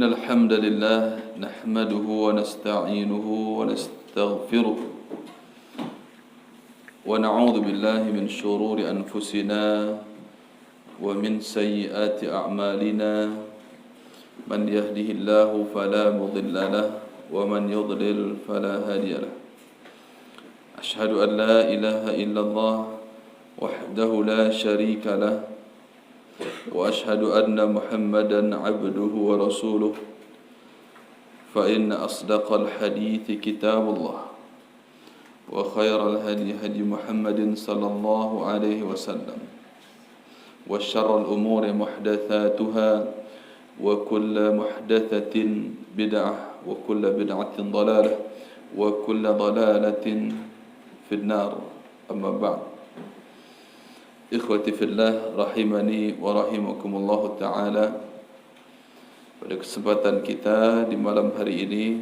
إن الحمد لله نحمده ونستعينه ونستغفره ونعوذ بالله من شرور أنفسنا ومن سيئات أعمالنا من يهده الله فلا مضل له ومن يضلل فلا هادي له أشهد أن لا إله إلا الله وحده لا شريك له وأشهد أن محمدا عبده ورسوله فإن أصدق الحديث كتاب الله وخير الهدي هدي محمد صلى الله عليه وسلم وشر الأمور محدثاتها وكل محدثة بدعة وكل بدعة ضلالة وكل ضلالة في النار أما بعد Ikhwati fillah rahimani wa rahimakumullah ta'ala. Pada kesempatan kita di malam hari ini,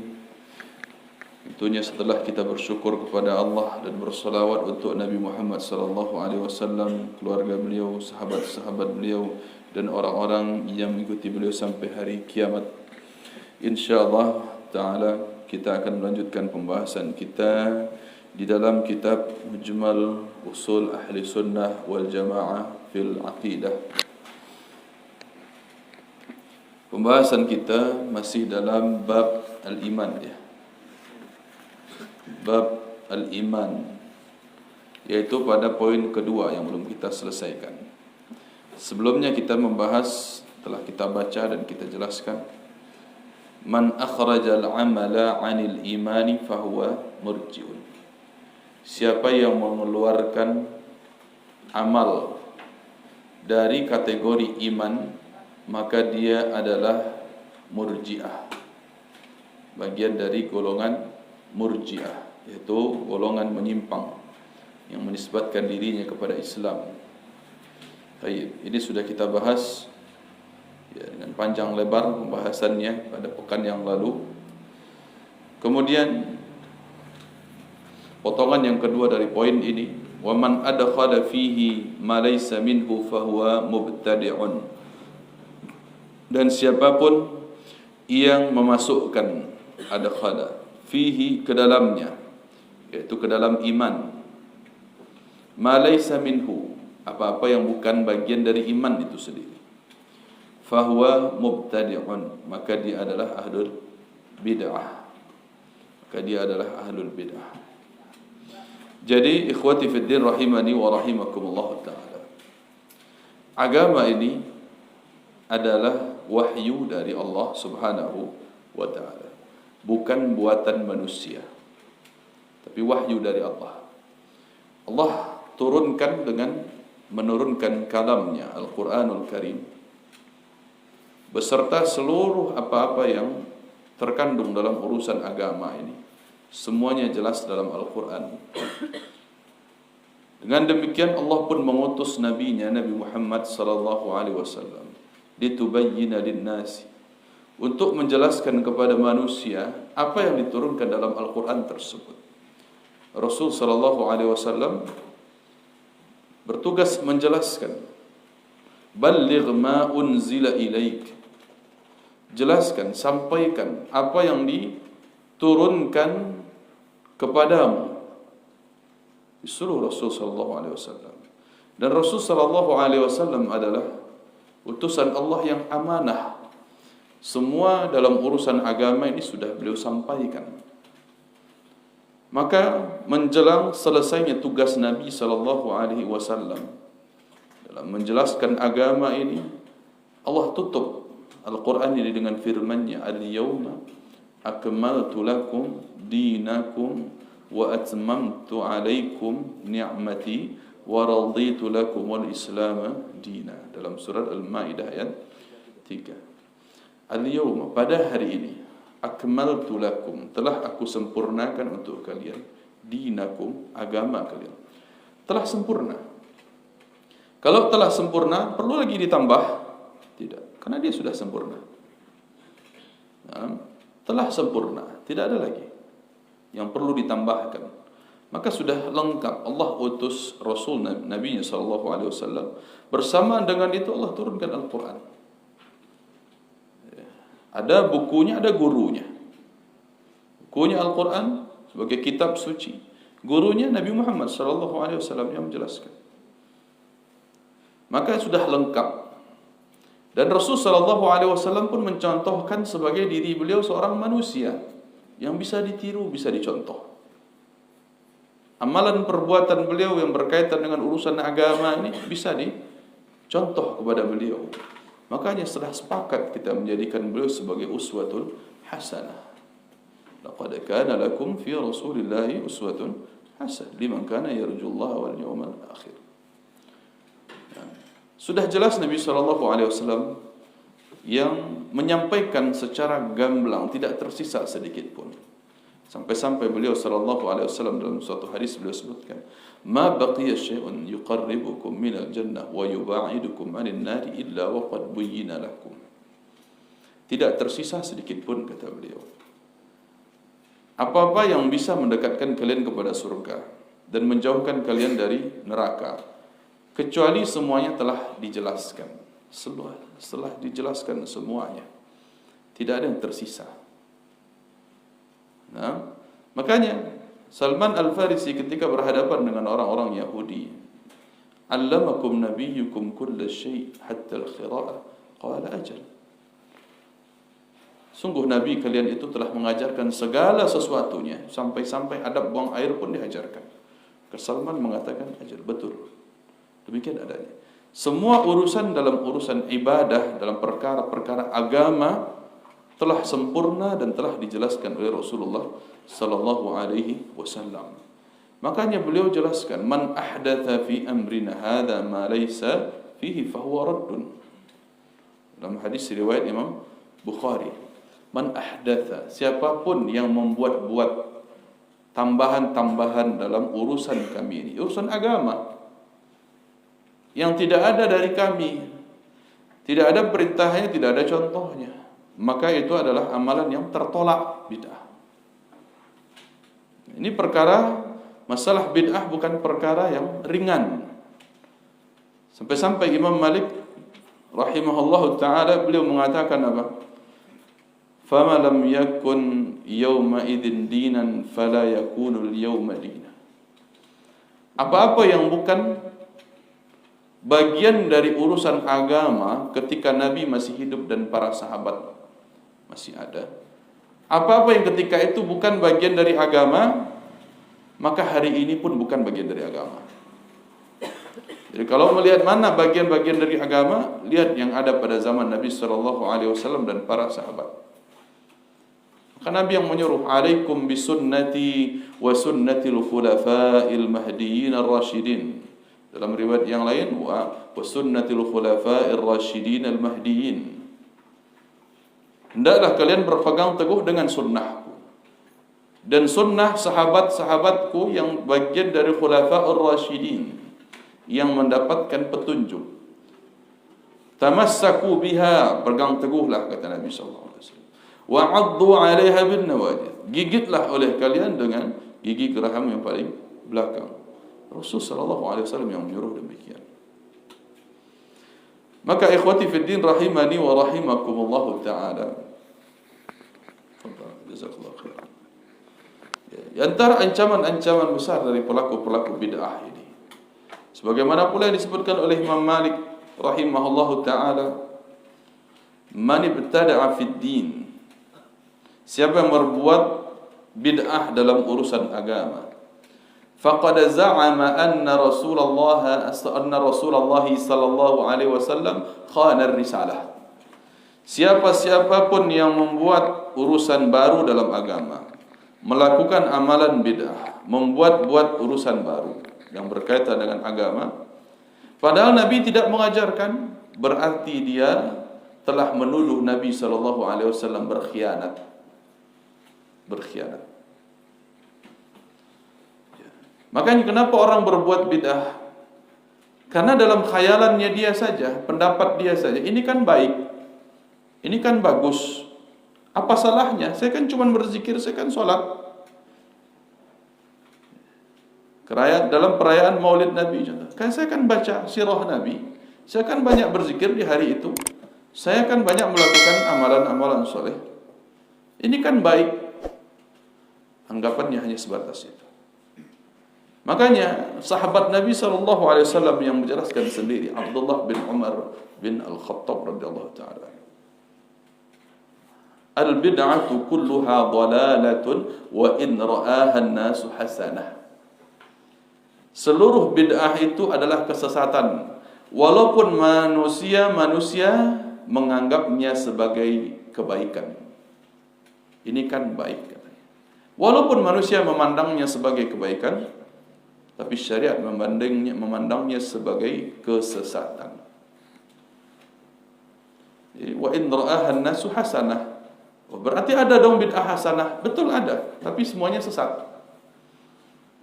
tentunya setelah kita bersyukur kepada Allah dan bersalawat untuk Nabi Muhammad sallallahu alaihi wasallam, keluarga beliau, sahabat-sahabat beliau dan orang-orang yang mengikuti beliau sampai hari kiamat, insyaallah ta'ala kita akan melanjutkan pembahasan kita di dalam kitab Mujmal Usul Ahli Sunnah wal Jamaah fil Aqidah. Pembahasan kita masih dalam bab al-iman ya. Bab al-iman, yaitu pada poin kedua yang belum kita selesaikan. Sebelumnya kita membahas, telah kita baca dan kita jelaskan, man akhrajal amala 'anil imani fahuwa murji'un. Siapa yang mengeluarkan amal dari kategori iman, maka dia adalah murji'ah, bagian dari golongan murji'ah, yaitu golongan menyimpang yang menisbatkan dirinya kepada Islam. Baik, ini sudah kita bahas ya, dengan panjang lebar pembahasannya pada pekan yang lalu. Kemudian potongan yang kedua dari poin ini, wa man adkhala fihi ma laysa minhu fahuwa mubtadi'un. Dan siapapun yang memasukkan adkhala fihi ke dalamnya, yaitu ke dalam iman, ma laysa minhu, apa-apa yang bukan bagian dari iman itu sendiri, fahuwa mubtadi'un, maka dia adalah ahlul bid'ah. Maka dia adalah ahlul bid'ah. Jadi ikhwati fiddin rahimani wa rahimakumullah ta'ala, agama ini adalah wahyu dari Allah subhanahu wa ta'ala, bukan buatan manusia, tapi wahyu dari Allah. Allah turunkan dengan menurunkan kalamnya Al-Quranul Karim beserta seluruh apa-apa yang terkandung dalam urusan agama ini. Semuanya jelas dalam Al-Quran. Dengan demikian Allah pun mengutus nabinya Nabi Muhammad sallallahu alaihi wasallam litubayyina lin-nasi, untuk menjelaskan kepada manusia apa yang diturunkan dalam Al-Quran tersebut. Rasul sallallahu alaihi wasallam bertugas menjelaskan, balligh ma unzila ilaik, jelaskan, sampaikan apa yang diturunkan kepadamu. Disuruh Rasul sallallahu alaihi wasallam. Dan Rasul sallallahu alaihi wasallam adalah utusan Allah yang amanah. Semua dalam urusan agama ini sudah beliau sampaikan. Maka menjelang selesainya tugas Nabi sallallahu alaihi wasallam dalam menjelaskan agama ini, Allah tutup Al-Quran ini dengan firman-Nya, al-yawma akmaltu lakum dinakum wa atmamtu alaikum ni'mati wa raditu lakum al-islam dina, dalam surat Al-Maidah ayat 3. Al-yawma, pada hari ini, akmaltu lakum, telah aku sempurnakan untuk kalian, dinakum, agama kalian telah sempurna. Kalau telah sempurna, perlu lagi ditambah? Tidak, karena dia sudah sempurna. Telah sempurna, tidak ada lagi yang perlu ditambahkan. Maka sudah lengkap. Allah utus Rasul Nabi sallallahu alaihi wasallam. Bersamaan dengan itu Allah turunkan Al-Quran. Ada bukunya, ada gurunya. Bukunya Al-Quran sebagai kitab suci. Gurunya Nabi Muhammad SAW yang menjelaskan. Maka sudah lengkap. Dan Rasul SAW pun mencontohkan sebagai diri beliau seorang manusia yang bisa ditiru, bisa dicontoh. Amalan perbuatan beliau yang berkaitan dengan urusan agama ini bisa dicontoh kepada beliau. Makanya setelah sepakat kita menjadikan beliau sebagai uswatul hasanah. Laqad kana lakum fi Rasulillahi uswatun hasanah liman kana yarjullaha wal yawmal akhir. Sudah jelas Nabi SAW yang menyampaikan secara gamblang, tidak tersisa sedikit pun. Sampai-sampai beliau SAW dalam suatu hadis beliau sebutkan, "Ma baqiya syai'un yuqarribukum minal jannah wa yuba'idukum 'anil nari illa wa qad buyyina lakum." Tidak tersisa sedikit pun, kata beliau, apa-apa yang bisa mendekatkan kalian kepada surga dan menjauhkan kalian dari neraka, kecuali semuanya telah dijelaskan. Setelah dijelaskan semuanya, tidak ada yang tersisa. Nah, makanya Salman Al-Farisi ketika berhadapan dengan orang-orang Yahudi, "Allamakum nabiyyukum kulla syai' hatta al-qira'ah." Qala ajal. Sungguh Nabi kalian itu telah mengajarkan segala sesuatunya, sampai-sampai adab buang air pun diajarkan. Salman mengatakan ajal, betul. Demikian adanya. Semua urusan dalam urusan ibadah, dalam perkara-perkara agama telah sempurna dan telah dijelaskan oleh Rasulullah sallallahu alaihi wasallam. Makanya beliau jelaskan, "Man ahdatha fi amrina hadza ma laysa fihi fahuwa raddun." Dalam hadis riwayat Imam Bukhari, man ahdatha, siapapun yang membuat-buat tambahan-tambahan dalam urusan kami ini, urusan agama, yang tidak ada dari kami, tidak ada perintahnya, tidak ada contohnya, maka itu adalah amalan yang tertolak, bid'ah. Ini perkara, masalah bid'ah bukan perkara yang ringan. Sampai-sampai Imam Malik rahimahullahu ta'ala beliau mengatakan apa? "Fama lam yakun yawma idzin dinan fala yakunul yawma dinan." Apa-apa yang bukan bagian dari urusan agama ketika Nabi masih hidup dan para sahabat masih ada, apa-apa yang ketika itu bukan bagian dari agama, maka hari ini pun bukan bagian dari agama. Jadi kalau melihat mana bagian-bagian dari agama, lihat yang ada pada zaman Nabi SAW dan para sahabat. Maka Nabi yang menyuruh, "Alaikum bisunnati wa sunnatil khulafa'il mahdiyyin ar-rasyidin." Dalam riwayat yang lain, wa sunnatil khulafa'ir rasyidin al-mahdiyyin. Hendaklah kalian berpegang teguh dengan sunnahku dan sunnah sahabat-sahabatku yang bagian dari khulafa'ur rasyidin yang mendapatkan petunjuk. Tamassaku biha, pegang teguhlah, kata Nabi sallallahu alaihi wasallam. Wa 'addu 'alaiha bin nawajid, gigitlah oleh kalian dengan gigi geraham yang paling belakang. Rasul sallallahu alaihi wasallam yang menyuruh demikian. Maka ikhwati fid din rahimani wa rahimakumullah taala. Jazakallahu khairan. Ya, antara ancaman-ancaman besar dari pelaku-pelaku bid'ah ini, sebagaimana pula yang disebutkan oleh Imam Malik rahimahullahu taala, "Man ibtada'a fid din." Siapa yang berbuat bid'ah dalam urusan agama, faqad za'ama anna Rasulullah sallallahu alaihi wasallam khana ar-risalah. Siapa-siapapun yang membuat urusan baru dalam agama, melakukan amalan bid'ah, membuat-buat urusan baru yang berkaitan dengan agama, padahal Nabi tidak mengajarkan, berarti dia telah menuduh Nabi sallallahu alaihi wasallam berkhianat. Makanya kenapa orang berbuat bid'ah? Karena dalam khayalannya dia saja, pendapat dia saja, ini kan baik, ini kan bagus, apa salahnya? Saya kan cuma berzikir, saya kan sholat. Dalam perayaan Maulid Nabi, kan saya kan baca sirah Nabi, saya kan banyak berzikir di hari itu. Saya kan banyak melakukan amalan-amalan soleh. Ini kan baik. Anggapannya hanya sebatas itu. Makanya sahabat Nabi SAW yang menjelaskan sendiri, Abdullah bin Umar bin Al-Khattab radhiyallahu ta'ala, al-bid'atu kulluha dhalalatun wa in ra'aha an-nasu hasanah. Seluruh bid'ah itu adalah kesesatan, walaupun manusia menganggapnya sebagai kebaikan. Ini kan baik katanya. Walaupun manusia memandangnya sebagai kebaikan, tapi syariat memandangnya sebagai kesesatan. Wa in ra'aha an-nasu hasanah. Berarti ada dong bid'ah hasanah. Betul ada, tapi semuanya sesat.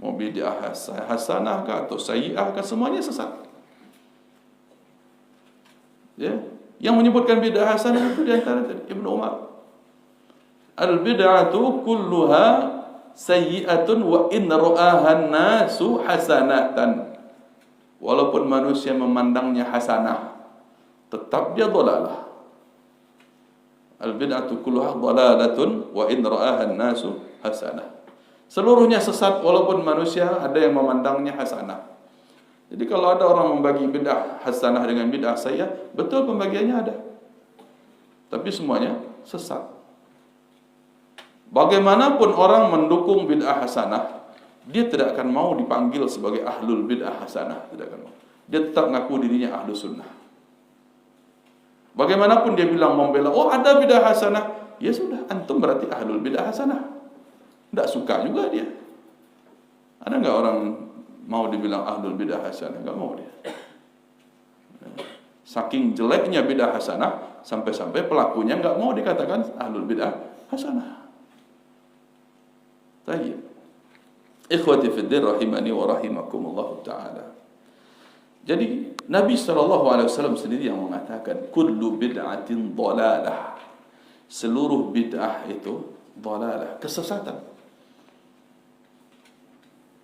Mau bid'ah hasanah kah atau sayyi'ah kah, semuanya sesat. Ya, yang menyebutkan bid'ah hasanah itu di antara Ibnu Umar. Al-bid'atu kulluha sayyi'atun wa in ra'aha an-nasu hasanatan. Walaupun manusia memandangnya hasanah, tetap dia dhalalah. Al-bid'atu kulluha dhalalatun wa in ra'aha an-nasu hasanah. Seluruhnya sesat walaupun manusia ada yang memandangnya hasanah. Jadi kalau ada orang membagi bid'ah hasanah dengan bid'ah sayyi'ah, betul pembagiannya ada. Tapi semuanya sesat. Bagaimanapun orang mendukung bid'ah hasanah, dia tidak akan mau dipanggil sebagai ahlul bid'ah hasanah, tidak akan mau. Dia tetap ngaku dirinya ahlu sunnah. Bagaimanapun dia bilang membela, oh ada bid'ah hasanah, ya sudah, antum berarti ahlul bid'ah hasanah. Tidak suka juga dia. Ada enggak orang mau dibilang ahlul bid'ah hasanah? Enggak mau dia. Saking jeleknya bid'ah hasanah, sampai-sampai pelakunya enggak mau dikatakan ahlul bid'ah hasanah. Baik. Ikhwati fi din rahimani wa rahimakumullah taala. Jadi Nabi SAW sendiri yang mengatakan kullu bid'atin dhalalah. Seluruh bid'ah itu dhalalah, kesesatan.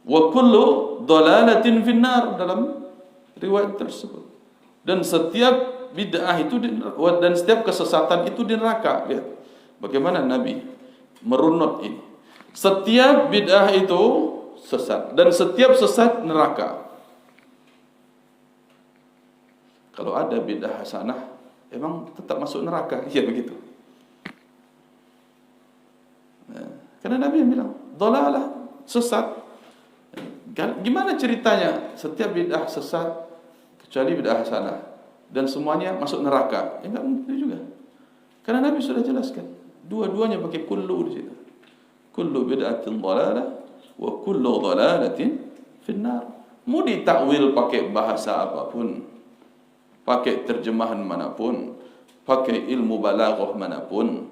Wa kullu dhalalatin finnar, dalam riwayat tersebut. Dan setiap bid'ah itu dan setiap kesesatan itu di neraka. Lihat bagaimana Nabi merunut ini. Setiap bid'ah itu sesat dan setiap sesat neraka. Kalau ada bid'ah hasanah, emang tetap masuk neraka? Iya begitu. Karena Nabi yang bilang, dhalalah, sesat. Gimana ceritanya? Setiap bid'ah sesat kecuali bid'ah hasanah dan semuanya masuk neraka. Ya enggak mungkin juga. Karena Nabi sudah jelaskan, dua-duanya pakai kullu di situ. Kullu bid'atin dhalalah wa kullu dhalalatin finnar. Mau ditakwil pakai bahasa apapun, pakai terjemahan manapun, pakai ilmu balaghah manapun,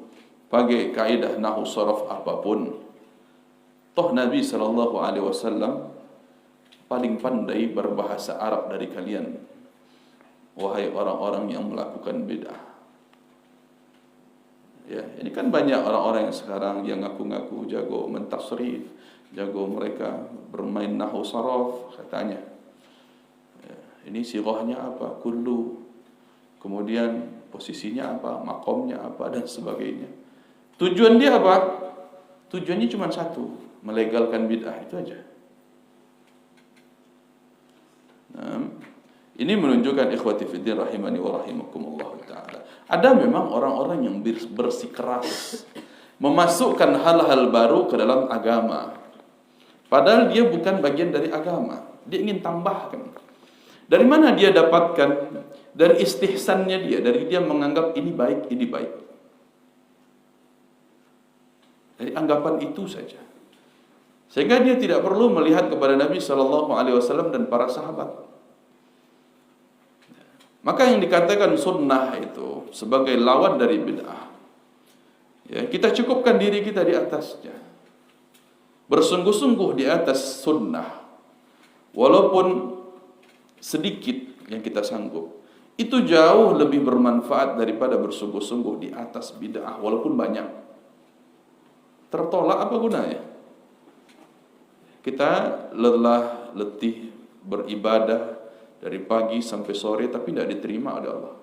pakai kaidah nahwu sharaf apapun, toh Nabi SAW paling pandai berbahasa Arab dari kalian, wahai orang-orang yang melakukan bid'ah. Ya, ini kan banyak orang-orang yang sekarang yang ngaku-ngaku jago mentasrif, jago mereka bermain nahwu sharaf katanya. Ya, ini sirahnya apa? Kullu. Kemudian posisinya apa? Maqamnya apa dan sebagainya. Tujuan dia apa? Tujuannya cuma satu, melegalkan bid'ah, itu aja. Nah, ini menunjukkan ikhwati fiddin rahimani wa rahimakumullah ta'ala. Ada memang orang-orang yang bersikeras memasukkan hal-hal baru ke dalam agama. Padahal dia bukan bagian dari agama. Dia ingin tambahkan. Dari mana dia dapatkan? Dari istihsannya dia. Dari dia menganggap ini baik, ini baik. Dari anggapan itu saja. Sehingga dia tidak perlu melihat kepada Nabi SAW dan para sahabat. Maka yang dikatakan sunnah itu sebagai lawan dari bid'ah, ya, kita cukupkan diri kita di atasnya, bersungguh-sungguh di atas sunnah, walaupun sedikit yang kita sanggup, itu jauh lebih bermanfaat daripada bersungguh-sungguh di atas bid'ah walaupun banyak. Tertolak apa gunanya? Kita lelah, letih beribadah dari pagi sampai sore tapi tidak diterima oleh Allah.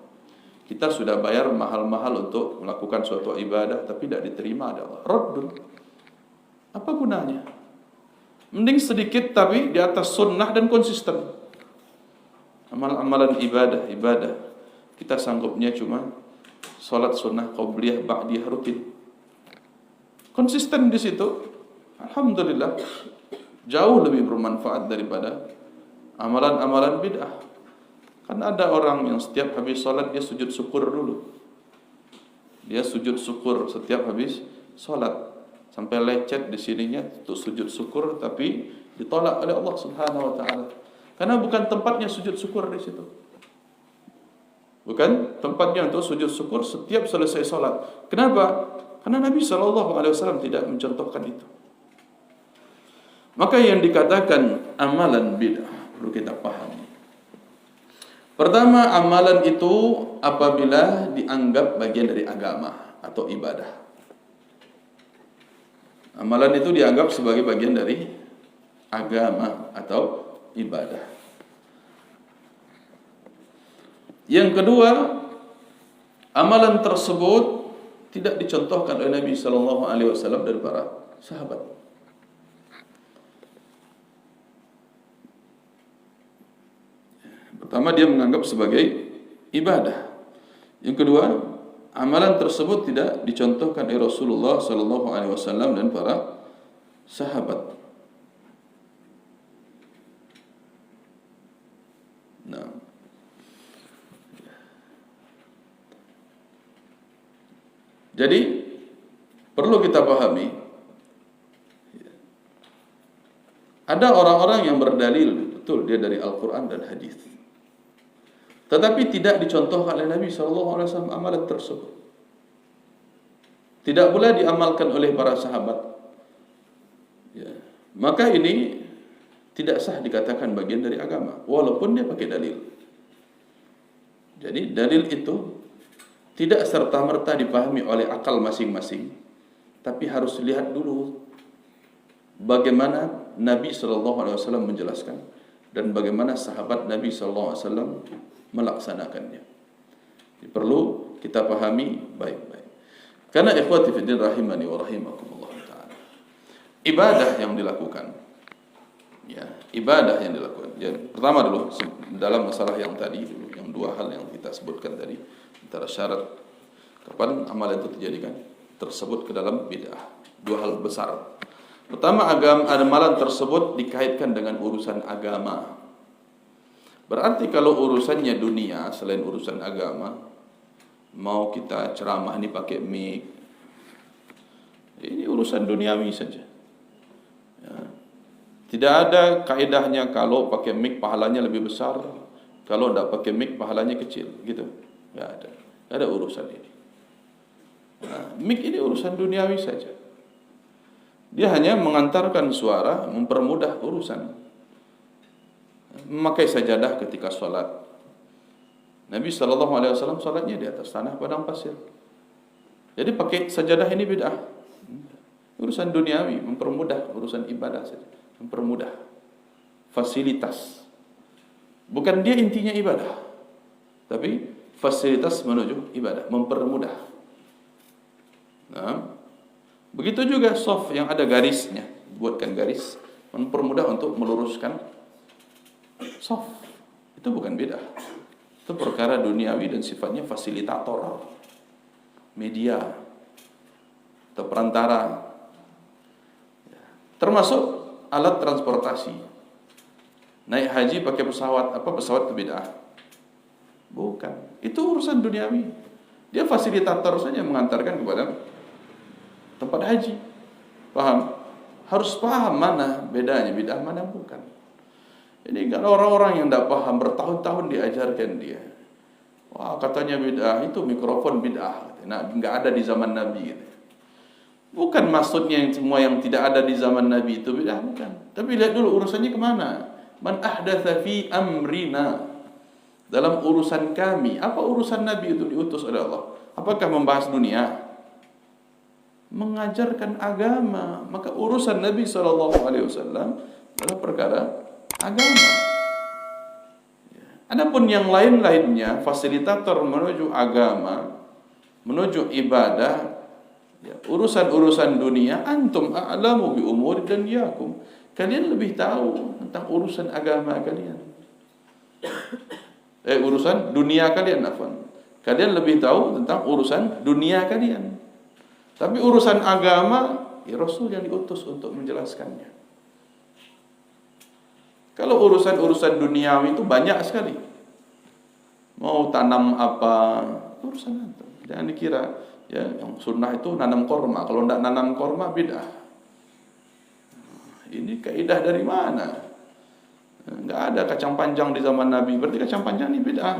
Kita sudah bayar mahal-mahal untuk melakukan suatu ibadah tapi tidak diterima oleh Allah. Raddun. Apa gunanya? Mending sedikit tapi di atas sunnah dan konsisten. Amal-amalan ibadah kita sanggupnya cuma salat sunnah, qabliyah, ba'diyah rutin. Konsisten di situ, alhamdulillah, jauh lebih bermanfaat daripada amalan-amalan bid'ah. Kan ada orang yang setiap habis salat dia sujud syukur dulu. Dia sujud syukur setiap habis salat sampai lecet di sininya untuk sujud syukur, tapi ditolak oleh Allah Subhanahu wa taala. Karena bukan tempatnya sujud syukur di situ. Bukan tempatnya untuk sujud syukur setiap selesai salat. Kenapa? Karena Nabi SAW tidak mencontohkan itu. Maka yang dikatakan amalan bid'ah perlu kita pahami. Pertama, amalan itu apabila dianggap bagian dari agama atau ibadah. Amalan itu dianggap sebagai bagian dari agama atau ibadah. Yang kedua, amalan tersebut tidak dicontohkan oleh Nabi SAW dan para sahabat. Pertama, dia menganggap sebagai ibadah. Yang kedua, amalan tersebut tidak dicontohkan oleh Rasulullah SAW dan para sahabat. Nah, jadi perlu kita pahami, ada orang-orang yang berdalil betul dia dari Al-Quran dan hadis, tetapi tidak dicontohkan oleh Nabi SAW amalan tersebut. Tidak pula diamalkan oleh para sahabat. Ya. Maka ini tidak sah dikatakan bagian dari agama, walaupun dia pakai dalil. Jadi dalil itu tidak serta-merta dipahami oleh akal masing-masing, tapi harus lihat dulu bagaimana Nabi SAW menjelaskan dan bagaimana sahabat Nabi SAW melaksanakannya. Ini perlu kita pahami baik-baik. Karena ikhwati fiddin rahimani wa rahimakumullah ta'ala, ibadah yang dilakukan, ya, ibadah yang dilakukan. Ya, pertama dulu dalam masalah yang tadi dulu, yang dua hal yang kita sebutkan tadi, antara syarat kapan amal itu terjadi kan, tersebut ke dalam bid'ah. Dua hal besar. Pertama, amalan tersebut dikaitkan dengan urusan agama. Berarti kalau urusannya dunia selain urusan agama, mau kita ceramah ini pakai mic, ini urusan duniawi saja. Ya. Tidak ada kaidahnya kalau pakai mic pahalanya lebih besar, kalau tidak pakai mic pahalanya kecil, gitu. Tidak ada. Tidak ada urusan ini. Nah, mic ini urusan duniawi saja. Dia hanya mengantarkan suara, mempermudah urusan. Memakai sajadah ketika sholat. Nabi SAW sholatnya di atas tanah padang pasir. Jadi pakai sajadah ini bid'ah. Urusan duniawi, mempermudah urusan ibadah saja, mempermudah fasilitas. Bukan dia intinya ibadah, tapi fasilitas menuju ibadah, mempermudah. Nah, begitu juga soft yang ada garisnya, buatkan garis, mempermudah untuk meluruskan soft. Itu bukan bid'ah. Itu perkara duniawi dan sifatnya fasilitator, media atau perantara. Termasuk alat transportasi. Naik haji pakai pesawat, apa pesawat itu bid'ah? Bukan. Itu urusan duniawi. Dia fasilitator saja mengantarkan kepada tempat haji. Paham? Harus paham mana bedanya bid'ah, mana bukan. Ini kan orang-orang yang tidak paham, bertahun-tahun diajarkan dia. Wah, katanya bid'ah, itu mikrofon bid'ah. Nah, enggak ada di zaman Nabi gitu. Bukan maksudnya yang semua yang tidak ada di zaman Nabi itu bid'ah, bukan. Tapi lihat dulu urusannya kemana. Man ahdatsa fi amrina, dalam urusan kami. Apa urusan Nabi itu diutus oleh Allah? Apakah membahas dunia? Mengajarkan agama. Maka urusan Nabi SAW adalah perkara agama. Adapun yang lain-lainnya, fasilitator menuju agama, menuju ibadah, ya, urusan-urusan dunia, antum a'lamu bi umuri dunyakum. Kalian lebih tahu tentang urusan agama kalian. Urusan dunia kalian, afwan. Kalian lebih tahu tentang urusan dunia kalian. Tapi urusan agama, ya Rasul yang diutus untuk menjelaskannya. Kalau urusan-urusan duniawi itu banyak sekali. Mau tanam apa, urusan itu. Jangan dikira ya yang sunnah itu nanam korma. Kalau tidak nanam korma bid'ah. Ini kaidah dari mana? Enggak ada kacang panjang di zaman Nabi, berarti kacang panjang ini bid'ah.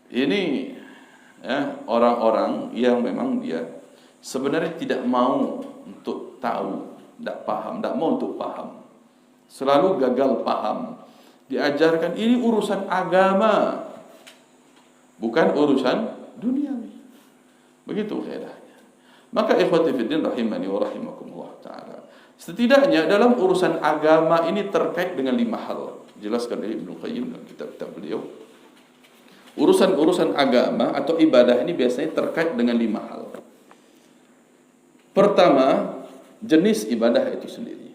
Ini ya, orang-orang yang memang dia sebenarnya tidak mau untuk tahu, tidak paham, tidak mau untuk paham. Selalu gagal paham. Diajarkan ini urusan agama, bukan urusan duniawi. Begitu kaidahnya. Maka ikhwati fiddin rahimani wa rahimakumullah ta'ala, setidaknya dalam urusan agama ini terkait dengan 5 hal. Jelaskan oleh Ibnu Qayyim dalam kitab-kitab beliau. Urusan-urusan agama atau ibadah ini biasanya terkait dengan 5 hal. Pertama, jenis ibadah itu sendiri.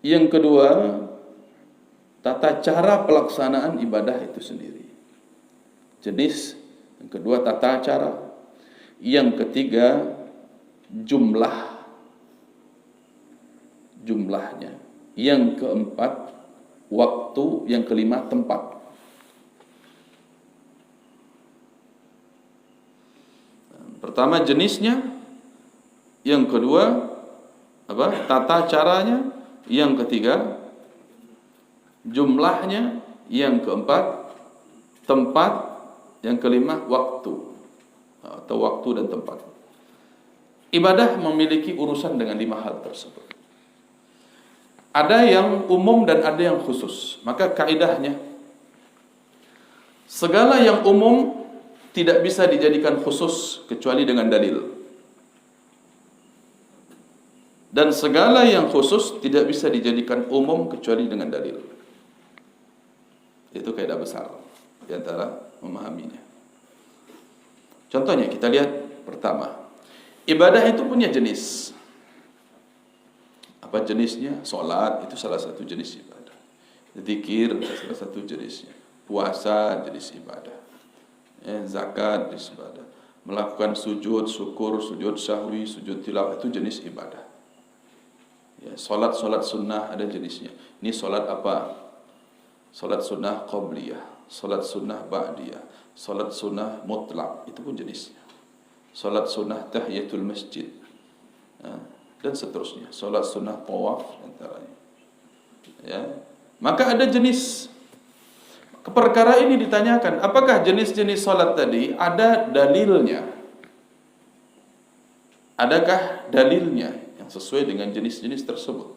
Yang kedua, tata cara pelaksanaan ibadah itu sendiri. Jenis. Yang kedua, tata cara. Yang ketiga, jumlahnya. Yang keempat, waktu. Yang kelima, tempat. Pertama, jenisnya. Yang kedua, tata caranya. Yang ketiga, jumlahnya. Yang keempat, tempat. Yang kelima, waktu. Atau waktu dan tempat. Ibadah memiliki urusan dengan 5 hal tersebut. Ada yang umum dan ada yang khusus. Maka kaidahnya, segala yang umum tidak bisa dijadikan khusus kecuali dengan dalil. Dan segala yang khusus tidak bisa dijadikan umum kecuali dengan dalil. Itu kaidah besar di antara memahaminya. Contohnya kita lihat pertama, ibadah itu punya jenis. Apa jenisnya? Salat itu salah satu jenis ibadah. Zikir salah satu jenisnya. Puasa jenis ibadah. Zakat jenis ibadah. Melakukan sujud syukur, sujud sahwi, sujud tilawah itu jenis ibadah. Ya, solat sunnah ada jenisnya. Ini solat apa? Solat sunnah qabliyah, solat sunnah ba'diyah, solat sunnah mutlak, itu pun jenisnya. Solat sunnah tahiyatul masjid, dan seterusnya. Solat sunnah tawaf antaranya. Ya, maka ada jenis. Perkara ini ditanyakan, apakah jenis-jenis solat tadi ada dalilnya? Adakah dalilnya sesuai dengan jenis-jenis tersebut?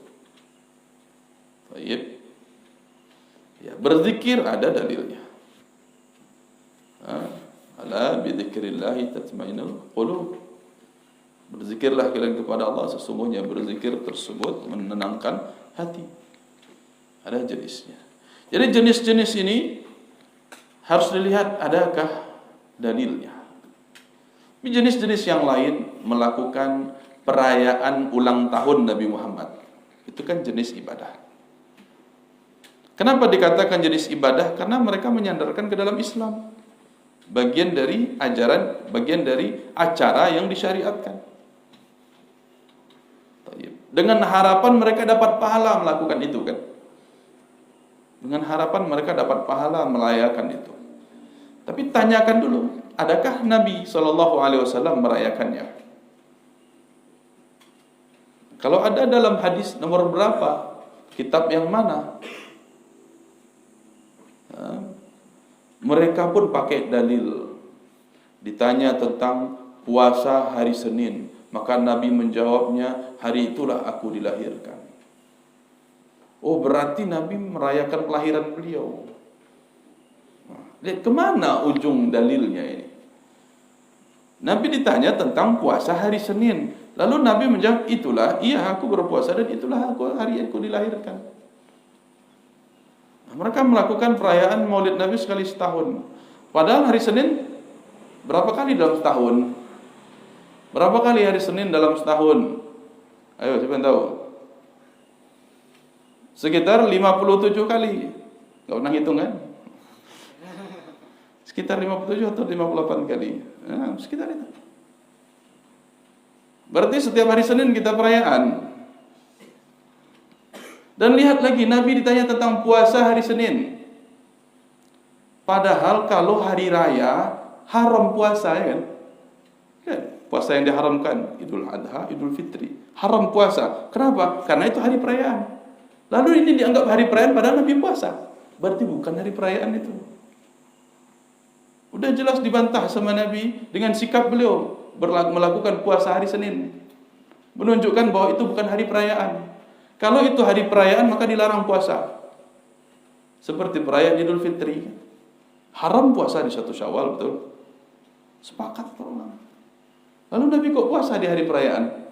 Baik. Ya, berzikir ada dalilnya. Ala bi dzikrillah tatma'innul qulub. Berzikirlah kalian kepada Allah, sesungguhnya berzikir tersebut menenangkan hati. Ada jenisnya. Jadi jenis-jenis ini harus dilihat adakah dalilnya. Jenis-jenis yang lain melakukan perayaan ulang tahun Nabi Muhammad, itu kan jenis ibadah. Kenapa dikatakan jenis ibadah? Karena mereka menyandarkan ke dalam Islam. Bagian dari ajaran, bagian dari acara yang disyariatkan. Dengan harapan mereka dapat pahala melakukan itu kan. Dengan harapan mereka dapat pahala merayakan itu. Tapi tanyakan dulu, adakah Nabi SAW merayakannya? Kalau ada dalam hadis nomor berapa, kitab yang mana, mereka pun pakai dalil. Ditanya tentang puasa hari Senin, maka Nabi menjawabnya, hari itulah aku dilahirkan. Oh, berarti Nabi merayakan kelahiran beliau. Lihat kemana ujung dalilnya ini. Nabi ditanya tentang puasa hari Senin, Lalu Nabi menjawab, itulah, iya aku berpuasa dan itulah hari aku dilahirkan. Nah, mereka melakukan perayaan Maulid Nabi sekali setahun. Padahal hari Senin berapa kali dalam setahun? Berapa kali hari Senin dalam setahun? Ayo, siapa yang tahu? Sekitar 57 kali. Enggak pernah hitung kan? Sekitar 57 atau 58 kali. Nah, sekitar itu. Berarti setiap hari Senin kita perayaan. Dan lihat lagi, Nabi ditanya tentang puasa hari Senin. Padahal kalau hari raya haram puasa, ya kan? Ya, puasa yang diharamkan Idul Adha, Idul Fitri. Haram puasa. Kenapa? Karena itu hari perayaan. Lalu ini dianggap hari perayaan padahal Nabi puasa. Berarti bukan hari perayaan itu. Udah jelas dibantah sama Nabi dengan sikap beliau melakukan puasa hari Senin. Menunjukkan bahwa itu bukan hari perayaan. Kalau itu hari perayaan maka dilarang puasa. Seperti perayaan Idul Fitri. Haram puasa di 1 Syawal, betul? Sepakat para ulama. Lalu Nabi kok puasa di hari perayaan?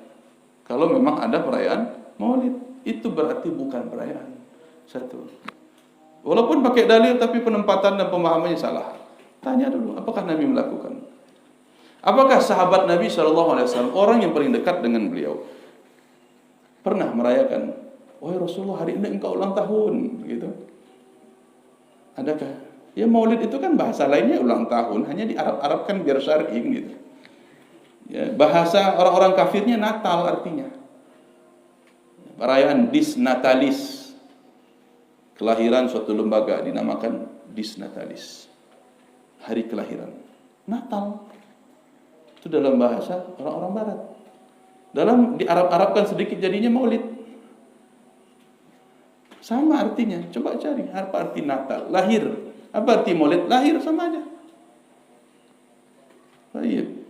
Kalau memang ada perayaan Maulid, itu berarti bukan perayaan. Satu. Walaupun pakai dalil tapi penempatan dan pemahamannya salah. Tanya dulu, apakah Nabi melakukan? Apakah sahabat Nabi SAW, orang yang paling dekat dengan beliau, pernah merayakan, wahai Rasulullah, hari ini engkau ulang tahun, gitu? Adakah? Ya Maulid itu kan bahasa lainnya ulang tahun, hanya diarab-arabkan biar syar'i gitu. Ya, bahasa orang-orang kafirnya Natal artinya. Perayaan Disnatalis. Kelahiran suatu lembaga dinamakan Disnatalis. Hari kelahiran. Natal. Itu dalam bahasa orang-orang barat. Dalam diarab-arabkan sedikit jadinya Maulid. Sama artinya. Coba cari apa arti Natal. Lahir. Apa arti Maulid? Lahir sama aja. Baik.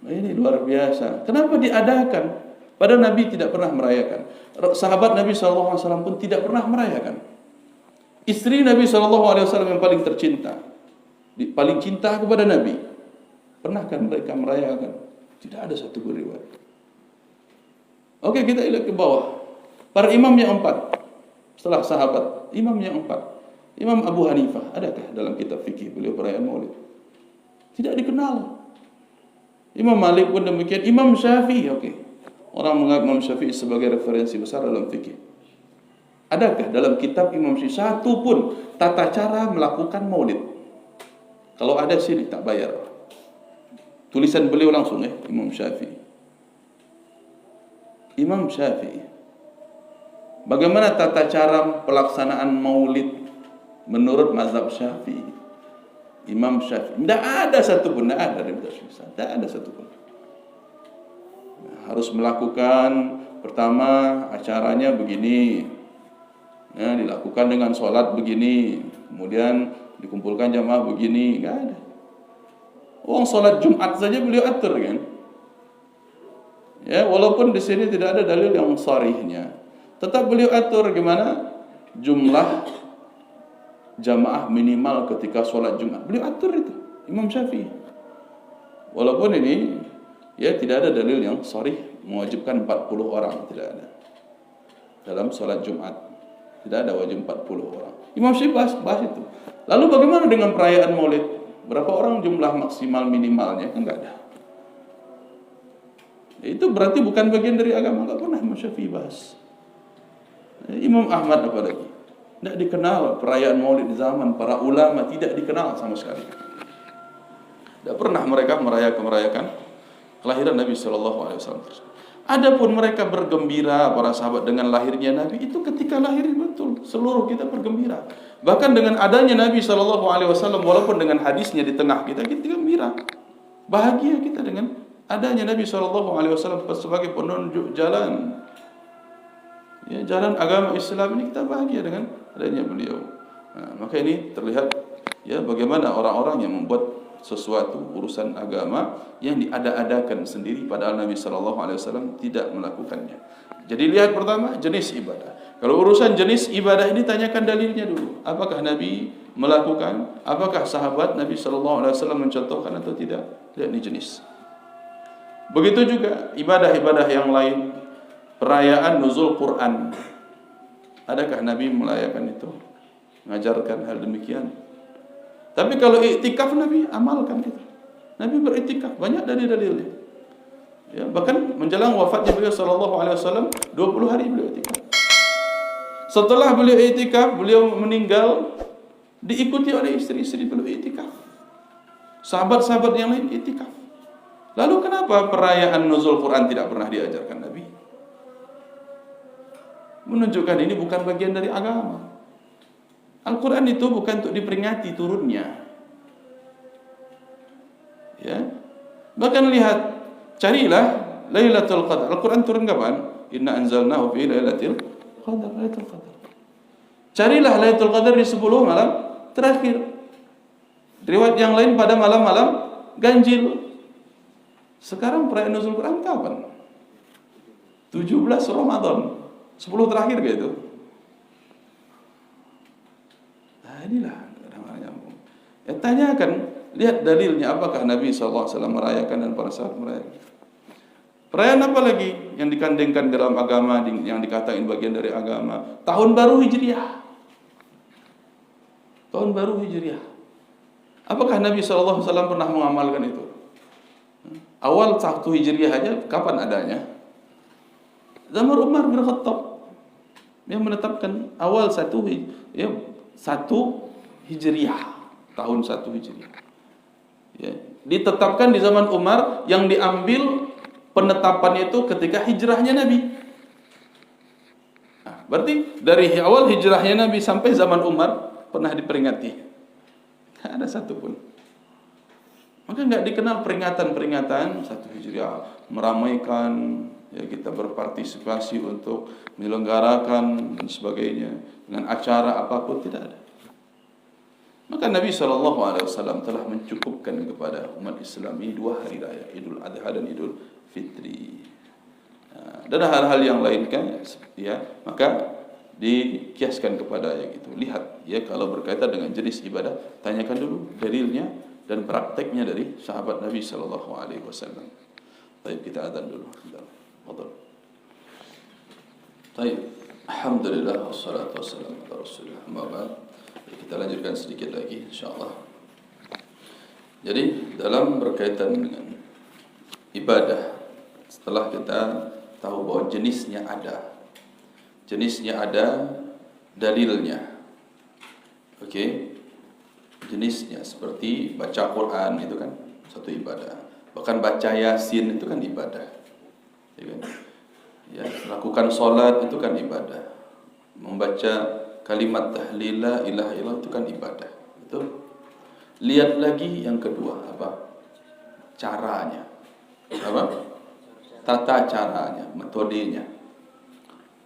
Ini luar biasa. Kenapa diadakan? Padahal Nabi tidak pernah merayakan. Sahabat Nabi SAW pun tidak pernah merayakan. Istri Nabi SAW yang paling tercinta, paling cinta kepada Nabi, pernahkah mereka merayakan? Tidak ada satu riwayat. Oke, kita lihat ke bawah. Para imam yang 4 setelah sahabat, imam yang 4, Imam Abu Hanifah, adakah dalam kitab fikih beliau perayaan Maulid? Tidak dikenal. Imam Malik pun demikian. Imam Syafi'i, oke. Orang menganggap Imam Syafi'i sebagai referensi besar dalam fikih. Adakah dalam kitab Imam Syafi'i satu pun tata cara melakukan Maulid? Kalau ada sini tak bayar. Tulisan beliau langsung Imam Syafi'i. Imam Syafi'i. Bagaimana tata cara pelaksanaan Maulid menurut mazhab Syafi'i? Imam Syafi'i. Tidak ada satupun, tidak ada dari mazhab Syafi'i. Tidak ada satupun. Nah, harus melakukan pertama acaranya begini. Nah, dilakukan dengan sholat begini. Kemudian dikumpulkan jamaah begini. Tidak ada. Sholat Jumat saja beliau atur kan. Ya, walaupun di sini tidak ada dalil yang sharihnya, tetap beliau atur gimana jumlah jamaah minimal ketika sholat Jumat. Beliau atur itu, Imam Syafi'i. Walaupun ini ya tidak ada dalil yang sharih mewajibkan 40 orang, tidak ada. Dalam sholat Jumat tidak ada wajib 40 orang. Imam Syafi'i bahas itu. Lalu bagaimana dengan perayaan Maulid? Berapa orang jumlah maksimal minimalnya? Kan enggak ada. Itu berarti bukan bagian dari agama. Enggak pernah Imam Syafi'i bahas. Imam Ahmad apalagi, tidak dikenal perayaan Maulid di zaman para ulama, tidak dikenal sama sekali. Tidak pernah mereka merayakan kelahiran Nabi SAW. Adapun mereka bergembira para sahabat dengan lahirnya Nabi, itu ketika lahir betul seluruh kita bergembira. Bahkan dengan adanya Nabi SAW, walaupun dengan hadisnya di tengah kita gembira, bahagia kita dengan adanya Nabi SAW sebagai penunjuk jalan. Ya, jalan agama Islam ini kita bahagia dengan adanya beliau. Nah, maka ini terlihat ya bagaimana orang-orang yang membuat sesuatu urusan agama yang diada-adakan sendiri padahal Nabi SAW tidak melakukannya. Jadi lihat pertama jenis ibadah. Kalau urusan jenis ibadah ini tanyakan dalilnya dulu. Apakah Nabi melakukan? Apakah sahabat Nabi SAW mencontohkan atau tidak? Lihat ini jenis. Begitu juga ibadah-ibadah yang lain, perayaan nuzul Quran. Adakah Nabi merayakan itu? Mengajarkan hal demikian? Tapi kalau iktikaf Nabi amalkan itu. Nabi beriktikaf, banyak dalil-dalilnya. Ya, bahkan menjelang wafatnya beliau sallallahu alaihi wasallam 20 hari beliau iktikaf. Setelah beliau iktikaf, beliau meninggal diikuti oleh istri-istri beliau iktikaf. Sahabat-sahabat yang lain iktikaf. Lalu kenapa perayaan nuzul Quran tidak pernah diajarkan Nabi? Menunjukkan ini bukan bagian dari agama. Al-Quran itu bukan untuk diperingati turunnya. Ya. Bahkan lihat, carilah Lailatul Qadar. Al-Quran turun kapan? Inna anzalnahu fi Lailatul Qadar. Lailatul Qadar. Carilah Lailatul Qadar di 10 malam terakhir. Riwayat yang lain pada malam-malam ganjil. Sekarang perayaan nuzul Quran kapan? 17 Ramadan. 10 terakhir gitu. Nah inilah namanya. Ya tanyakan, lihat dalilnya apakah Nabi SAW merayakan dan para sahabat merayakan. Perayaan apa lagi yang dikandengkan dalam agama, yang dikatakan bagian dari agama? Tahun baru Hijriah. Tahun baru Hijriah. Apakah Nabi SAW pernah mengamalkan itu? Awal 1 Hijriah aja kapan adanya? Zaman Umar bin Khattab yang menetapkan awal 1 Hijriah, tahun 1 Hijriah. Ya, ditetapkan di zaman Umar, yang diambil penetapannya itu ketika hijrahnya Nabi. Nah, berarti dari awal hijrahnya Nabi sampai zaman Umar pernah diperingati. Tidak ada satu pun. Maka nggak dikenal peringatan-peringatan 1 Hijriah, meramaikan, ya kita berpartisipasi untuk menyelenggarakan dan sebagainya dengan acara apapun, tidak ada. Maka Nabi SAW telah mencukupkan kepada umat Islam ini 2 hari raya, Idul Adha dan Idul Fitri. Dan hal-hal yang lain kan, ya maka dikiaskan kepada yang itu. Lihat, ya kalau berkaitan dengan jenis ibadah, tanyakan dulu dalilnya dan prakteknya dari sahabat Nabi SAW. Baik, kita adzan dulu. Fadhal. Baik, alhamdulillah wassalatu wassalamu ala Rasulillah. Amma ba'd. Kita lanjutkan sedikit lagi insyaallah. Jadi dalam berkaitan dengan ibadah, setelah kita tahu bahwa jenisnya ada, dalilnya. Oke. Jenisnya seperti baca Quran itu kan satu ibadah. Bahkan baca Yasin itu kan ibadah. Ya kan? Ya, lakukan salat itu kan ibadah. Membaca kalimat tahlil la ilaha illallah itu kan ibadah. Betul? Lihat lagi yang kedua apa? Caranya. Apa? Tata caranya, metodenya.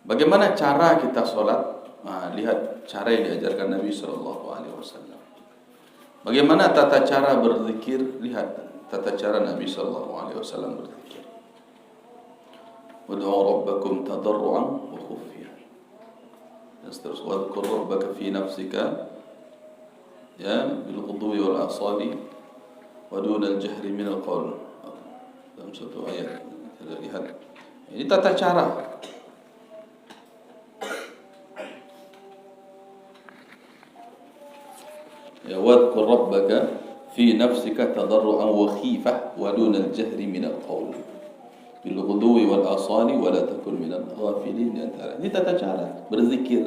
Bagaimana cara kita salat? Nah, lihat cara yang diajarkan Nabi SAW. Bagaimana tata cara berzikir? Lihat tata cara Nabi SAW berzikir. Wad'u rabbakum tadarruan wa khufiyah. Dan seterusnya, wadhkur rabbaka fi nafsika ya bil ghudwi wal asali wa dunal jahri min al qawl. Dalam satu ayat kita lihat. Ini tata cara. Ya wadhkur rabbaka fi nafsika tadarruan wa khifah wa dunal jahri min al qawl. Bil ghudwi wal asali wa la takun minal ghafilin. Ini tata cara berzikir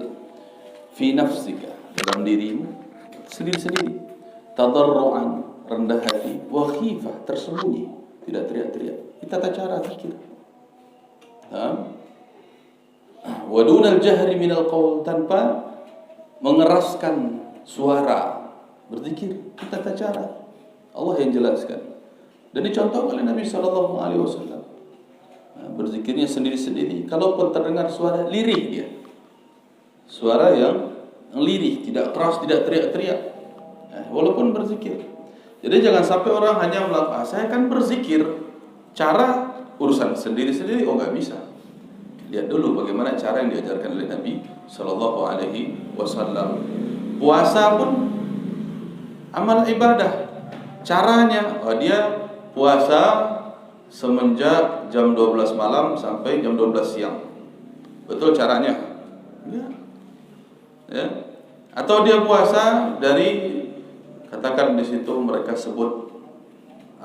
fi nafsika, dalam dirimu sendiri-sendiri, tadarruan, rendah hati, wa khifah, tersembunyi, tidak teriak-teriak. Ini tata cara zikir. Wa dunal jahri minal qaul, tanpa mengeraskan suara berzikir. Ini tata cara Allah yang jelaskan dan dicontoh oleh Nabi SAW. Berzikirnya sendiri-sendiri, kalaupun terdengar suara lirih, dia suara yang lirih, tidak keras, tidak teriak-teriak, walaupun berzikir. Jadi jangan sampai orang hanya melakukan, saya kan berzikir, cara urusan sendiri-sendiri, nggak bisa. Lihat dulu bagaimana cara yang diajarkan oleh Nabi SAW. Puasa pun amal ibadah. Caranya, dia puasa semenjak jam 12 malam sampai jam 12 siang. Betul caranya? Ya. Ya. Atau dia puasa dari, katakan di situ mereka sebut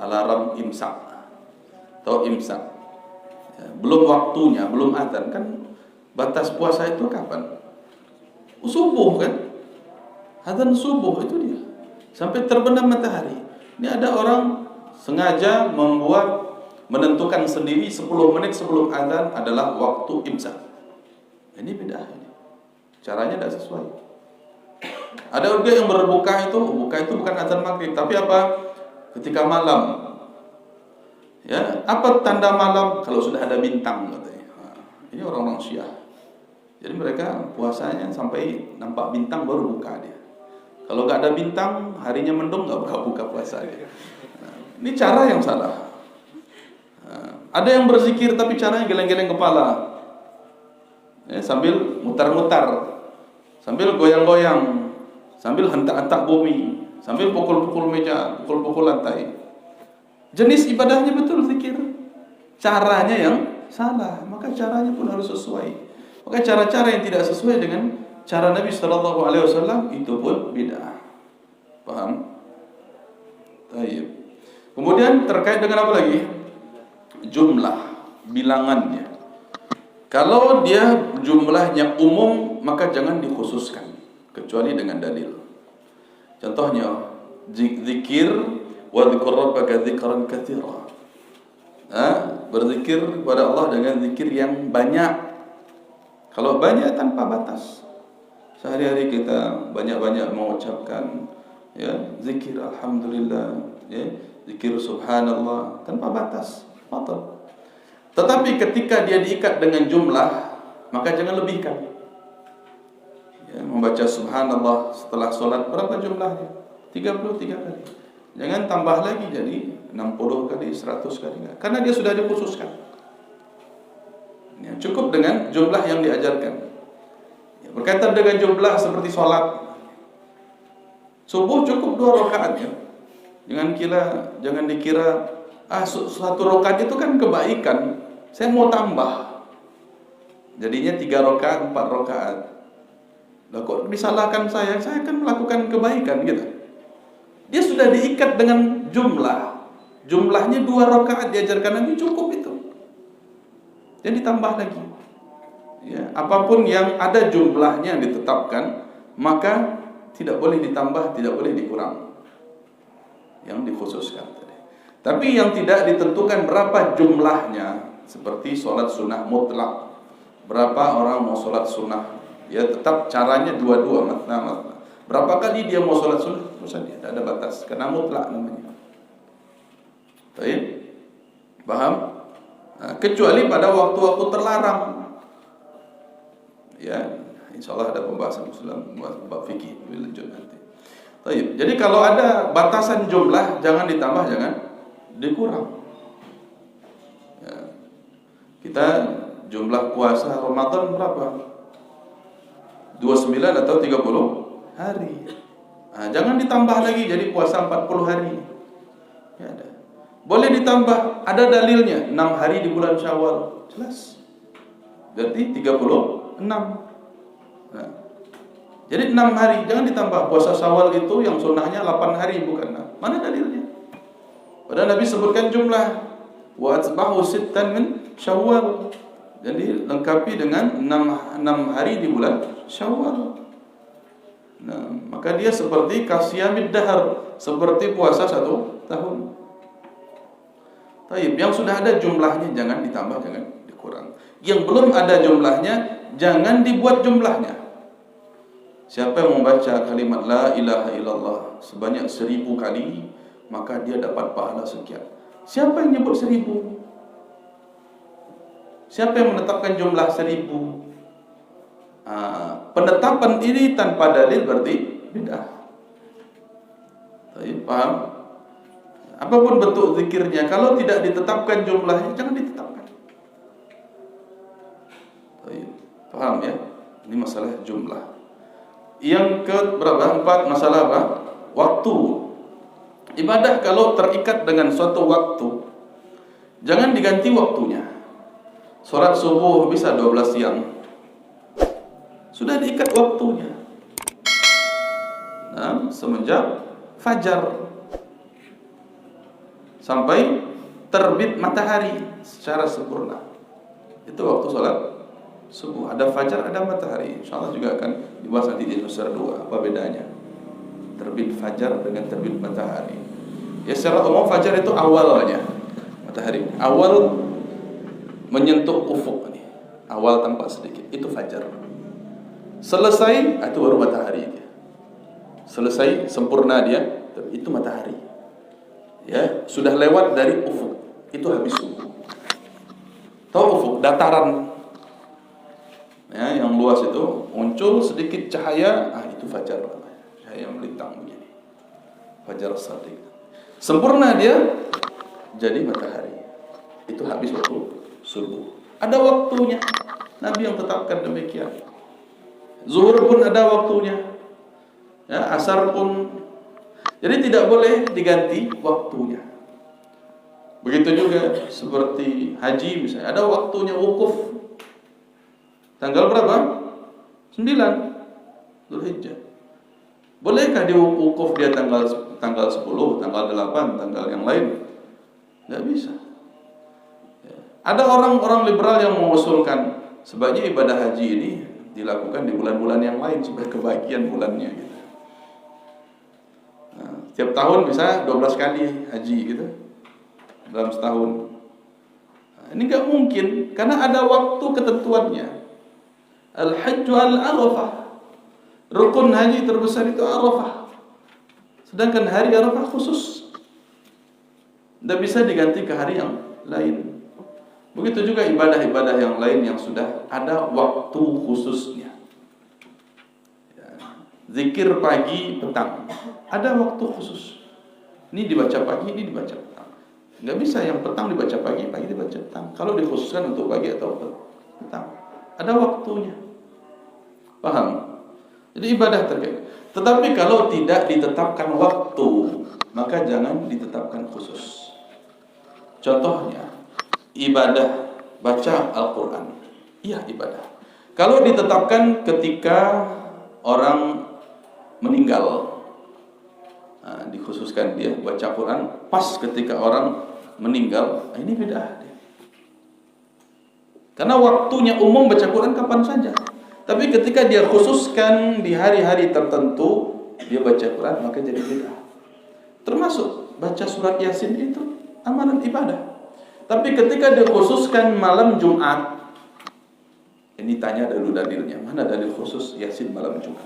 alarm imsak atau imsak. Ya, belum waktunya, belum adzan kan. Batas puasa itu kapan? Subuh kan? Adzan subuh itu dia. Sampai terbenam matahari. Ini ada orang sengaja menentukan sendiri 10 menit sebelum adzan adalah waktu imsak. Ini bid'ah ini. Caranya tidak sesuai. Ada juga yang buka itu bukan adzan maghrib, tapi apa? Ketika malam. Ya, apa tanda malam? Kalau sudah ada bintang katanya. Nah, ini orang-orang Syiah. Jadi mereka puasanya sampai nampak bintang baru buka dia. Kalau nggak ada bintang, harinya mendung nggak buka puasa dia. Nah, ini cara yang salah. Nah, ada yang berzikir tapi caranya geleng-geleng kepala. Ya, sambil mutar-mutar, sambil goyang-goyang, sambil hentak-hentak bumi, sambil pukul-pukul meja, pukul-pukul lantai. Jenis ibadahnya betul zikir, caranya yang salah, maka caranya pun harus sesuai. Maka cara-cara yang tidak sesuai dengan cara Nabi Sallallahu Alaihi Wasallam itu pun bid'ah. Paham? Baik. Kemudian terkait dengan apa lagi? Jumlah, bilangannya. Kalau dia jumlahnya umum, maka jangan dikhususkan kecuali dengan dalil. Contohnya zikir wa dzikr rabbaka dzikran katsira. Berzikir kepada Allah dengan zikir yang banyak. Kalau banyak tanpa batas. Sehari-hari kita banyak-banyak mengucapkan ya zikir alhamdulillah, ya zikir subhanallah tanpa batas. Betul. Tetapi ketika dia diikat dengan jumlah, maka jangan lebihkan. Ya, membaca subhanallah setelah sholat berapa jumlahnya? 33 kali. Jangan tambah lagi jadi 60 kali, 100 kali. Karena dia sudah dikhususkan. Ya, cukup dengan jumlah yang diajarkan. Ya, berkaitan dengan jumlah seperti sholat. Subuh cukup 2 rakaat ya. Jangan dikira satu rakaat itu kan kebaikan. Saya mau tambah. Jadinya 3 rakaat, 4 rakaat. Lah kok disalahkan saya? Saya kan melakukan kebaikan gitu. Dia sudah diikat dengan jumlah. Jumlahnya 2 rakaat diajarkan Nabi cukup itu. Jadi ditambah lagi. Ya, apapun yang ada jumlahnya ditetapkan, maka tidak boleh ditambah, tidak boleh dikurang. Yang dikhususkan tadi. Tapi yang tidak ditentukan berapa jumlahnya, seperti sholat sunnah mutlak. Berapa orang mau sholat sunnah? Ya tetap caranya dua-dua, matna. Berapa kali dia mau sholat sunnah? Terus dia tidak ada batas, karena mutlak namanya. Baik? Paham? Nah, kecuali pada waktu-waktu terlarang. Ya, insyaallah ada pembahasan bab fikih lebih lanjut nanti. Baik. Jadi kalau ada batasan jumlah, jangan ditambah, jangan dikurang. Ya. Kita jumlah puasa Ramadan berapa? 29 atau 30 hari. Nah, jangan ditambah lagi jadi puasa 40 hari. Ya ada. Boleh ditambah, ada dalilnya. 6 hari di bulan Syawal. Jelas. Berarti 36. Nah, jadi 6 hari, jangan ditambah. Puasa Syawal itu yang sunnahnya 8 hari bukan 6. Mana dalilnya? Padahal Nabi sebutkan jumlah. Wa atba'u sittan min Syawal. Jadi lengkapi dengan 6 hari di bulan Syawal. Nah, maka dia seperti kasiyamid dahar, seperti puasa 1 tahun. Taib, yang sudah ada jumlahnya jangan ditambah, jangan dikurang. Yang belum ada jumlahnya jangan dibuat jumlahnya. Siapa yang membaca kalimat la ilaha illallah sebanyak 1000 kali, maka dia dapat pahala sekian. Siapa yang nyebut 1000? Siapa yang menetapkan jumlah 1000? Penetapan ini tanpa dalil berarti bid'ah. Paham? Apapun bentuk zikirnya, kalau tidak ditetapkan jumlahnya, jangan ditetapkan. Paham ya? Ini masalah jumlah. Yang ke berapa? 4, masalah apa? Waktu. Ibadah kalau terikat dengan suatu waktu, Jangan diganti waktunya. Sholat subuh bisa 12 siang, sudah diikat waktunya. Nah, semenjak fajar sampai terbit matahari secara sempurna, itu waktu sholat subuh. Ada fajar, ada matahari. InsyaAllah juga akan dibahas nanti di Nusar 2 apa bedanya terbit fajar dengan terbit matahari. Ya secara umum fajar itu awalnya matahari, awal menyentuh ufuk nih, awal tampak sedikit, itu fajar. Selesai itu baru matahari dia. Selesai sempurna dia, itu matahari. Ya, sudah lewat dari ufuk, itu habis subuh. Tahu ufuk, dataran ya, yang luas itu muncul sedikit cahaya, itu fajar. Cahaya melintang begini, fajar shadiq. Sempurna dia jadi matahari, itu habis waktu subuh. Ada waktunya, Nabi yang tetapkan demikian. Zuhur pun ada waktunya, ya, asar pun. Jadi tidak boleh diganti waktunya. Begitu juga seperti haji misalnya, ada waktunya wukuf. Tanggal berapa? 9 Dzulhijjah. Bolehkah diwukuf dia tanggal 10, tanggal 8, tanggal yang lain? Nggak bisa. Ya. Ada orang-orang liberal yang mengusulkan sebaiknya ibadah haji ini dilakukan di bulan-bulan yang lain supaya kebahagiaan bulannya gitu. Nah, tiap tahun bisa 12 kali haji gitu dalam setahun. Nah, ini nggak mungkin karena ada waktu ketentuannya. Al-Hajju al-Arafah. Rukun haji terbesar itu Arafah. Sedangkan hari Arafah khusus, tidak bisa diganti ke hari yang lain. Begitu juga ibadah-ibadah yang lain yang sudah ada waktu khususnya. Ya. Zikir pagi, petang, ada waktu khusus. Ini dibaca pagi, ini dibaca petang. Nggak bisa yang petang dibaca pagi, pagi dibaca petang. Kalau dikhususkan untuk pagi atau petang, ada waktunya. Paham? Jadi ibadah terkait. Tetapi kalau tidak ditetapkan waktu, maka jangan ditetapkan khusus. Contohnya, ibadah baca Al-Quran. Iya ibadah. Kalau ditetapkan ketika orang meninggal, nah, dikhususkan dia baca Quran pas ketika orang meninggal, nah ini bid'ah dia. Karena waktunya umum baca Quran kapan saja. Tapi ketika dia khususkan di hari-hari tertentu, dia baca Quran, maka jadi bid'ah. Termasuk baca surat Yasin itu amalan ibadah. Tapi ketika dia khususkan malam Jumat, ini tanya dulu dalilnya. Mana dalil khusus Yasin malam Jumat?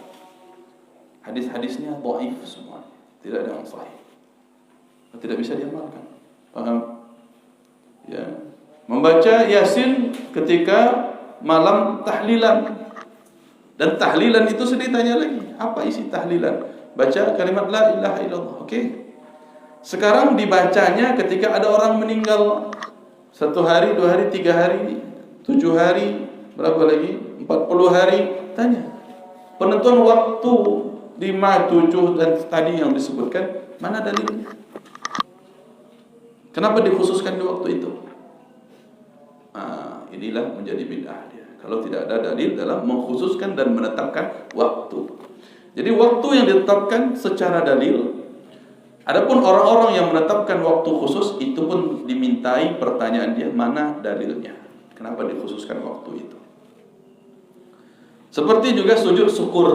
Hadis-hadisnya dhaif semua, tidak ada yang sahih. Tidak bisa diamalkan. Paham? Ya. Membaca Yasin ketika malam tahlilan. Dan tahlilan itu sedih tanya lagi, apa isi tahlilan? Baca kalimat la ilaha illallah. Oke. Sekarang dibacanya ketika ada orang meninggal 1 hari, 2 hari, 3 hari, 7 hari, berapa lagi? 40 hari. Tanya. Penentuan waktu 5, 7 dan tadi yang disebutkan, mana dalilnya? Kenapa dikhususkan di waktu itu? Inilah menjadi bid'ah dia. Kalau tidak ada dalil dalam mengkhususkan dan menetapkan waktu. Jadi waktu yang ditetapkan secara dalil. Adapun orang-orang yang menetapkan waktu khusus, itu pun dimintai pertanyaan dia, mana dalilnya? Kenapa dikhususkan waktu itu? Seperti juga sujud syukur.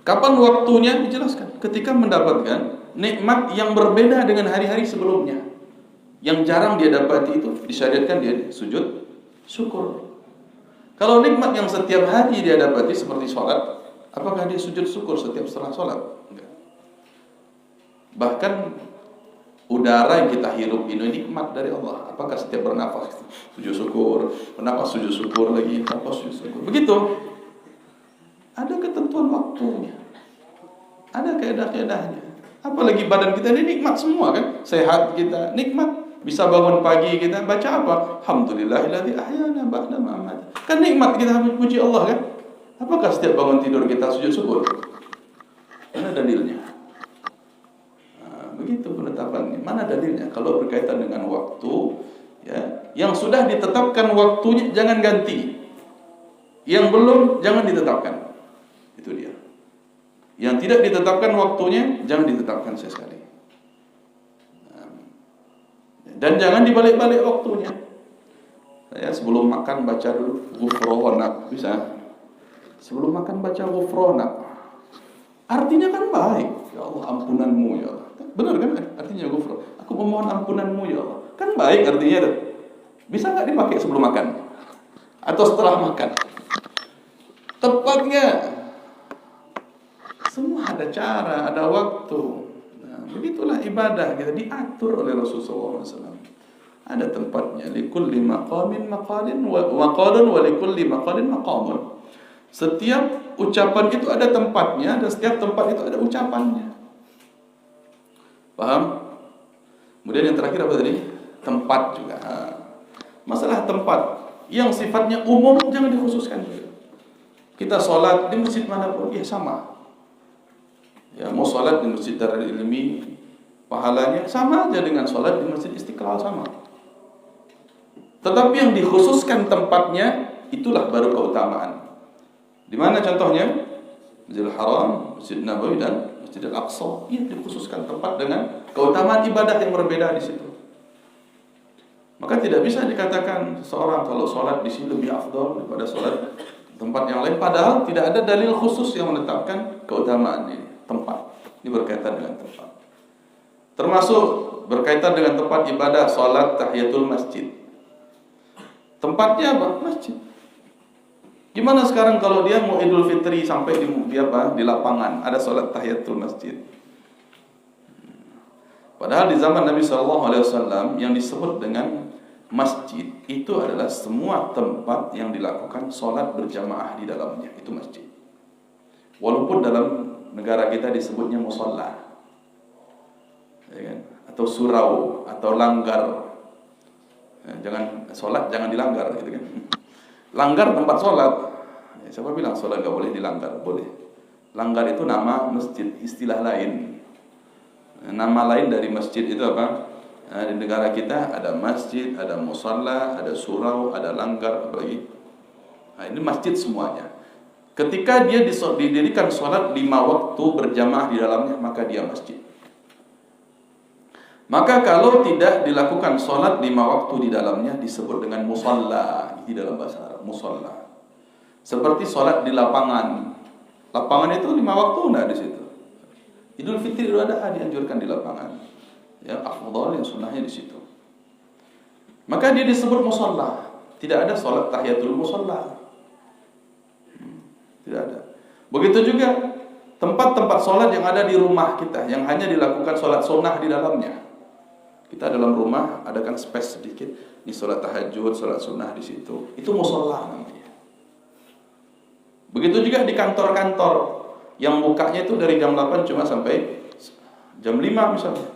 Kapan waktunya? Dijelaskan. Ketika mendapatkan nikmat yang berbeda dengan hari-hari sebelumnya, yang jarang dia dapati, itu disyariatkan dia sujud syukur. Kalau nikmat yang setiap hari dia dapati seperti sholat, apakah dia sujud syukur setiap setelah sholat? Enggak. Bahkan udara yang kita hirup ini nikmat dari Allah. Apakah setiap bernafas sujud syukur, bernafas sujud syukur lagi, nafas sujud syukur? Begitu. Ada ketentuan waktunya, ada kaedah-kaedahnya. Apalagi badan kita ini nikmat semua kan, sehat kita nikmat. Bisa bangun pagi kita baca apa? Alhamdulillahilladzi ahyana ba'da ma amata. Kan nikmat kita puji Allah kan? Apakah setiap bangun tidur kita sujud syukur? Mana dalilnya? Nah, begitu penetapannya. Mana dalilnya? Kalau berkaitan dengan waktu, Ya, yang sudah ditetapkan waktunya jangan ganti. Yang belum jangan ditetapkan. Itu dia. Yang tidak ditetapkan waktunya jangan ditetapkan sekali. Dan jangan dibalik-balik waktunya. Saya sebelum makan baca dulu ghufranak, bisa. Sebelum makan baca ghufranak. Artinya kan baik. Ya Allah, ampunanmu ya Allah. Benar kan artinya ghufran? Aku memohon ampunanmu ya Allah. Kan baik artinya itu. Bisa nggak dipakai sebelum makan? Atau setelah makan? Tepatnya semua ada cara, ada waktu. Nah, begitulah ibadah kita diatur oleh Rasulullah SAW. Ada tempatnya. Likulli maqamin maqalin wa maqalun wa likulli maqalin maqamun. Setiap ucapan itu ada tempatnya dan setiap tempat itu ada ucapannya. Paham? Kemudian yang terakhir apa tadi? Tempat juga. Masalah tempat yang sifatnya umum jangan dikhususkan juga. Kita sholat di masjid manapun, ya sama. Ya, mau sholat di masjid Darul Ilmi, pahalanya sama aja dengan sholat di masjid Istiqlal sama. Tetapi yang dikhususkan tempatnya, itulah baru keutamaan. Di mana contohnya? Masjidil Haram, Masjid Nabawi dan Masjidil Aqsa. Ini dikhususkan tempat dengan keutamaan ibadah yang berbeda di situ. Maka tidak bisa dikatakan seorang kalau sholat di sini lebih afdal daripada sholat tempat yang lain, padahal tidak ada dalil khusus yang menetapkan keutamaan ini tempat. Ini berkaitan dengan tempat. Termasuk berkaitan dengan tempat ibadah sholat tahiyatul masjid. Tempatnya apa? Masjid. Gimana sekarang kalau dia mau Idul Fitri sampai di lapangan ada sholat tahiyatul masjid? Padahal di zaman Nabi SAW yang disebut dengan masjid itu adalah semua tempat yang dilakukan sholat berjamaah di dalamnya, itu masjid. Walaupun dalam negara kita disebutnya musalla, ya kan? Atau surau, atau langgar. Jangan sholat, jangan dilanggar, gitu kan? Langgar tempat sholat. Ya, siapa bilang sholat gak boleh dilanggar? Boleh. Langgar itu nama masjid, istilah lain. Nama lain dari masjid itu apa? Di negara kita ada masjid, ada musalla, ada surau, ada langgar, apalagi. Nah, ini masjid semuanya. Ketika dia didirikan sholat 5 waktu berjamaah di dalamnya, maka dia masjid. Maka kalau tidak dilakukan sholat 5 waktu di dalamnya disebut dengan musalla di dalam bahasa Arab, musalla. Seperti sholat di lapangan. Lapangan itu 5 waktu enggak di situ. Idul Fitri Idul Adha dianjurkan di lapangan. Ya, afdal yang sunnahnya di situ. Maka dia disebut musalla. Tidak ada sholat tahiyatul musalla. Tidak ada. Begitu juga tempat-tempat sholat yang ada di rumah kita, yang hanya dilakukan sholat sunnah di dalamnya. Kita dalam rumah adakan space sedikit, ini sholat tahajud, sholat sunnah di situ. Itu musalla namanya. Begitu juga di kantor-kantor yang bukanya itu dari jam 8 cuma sampai jam 5 misalnya.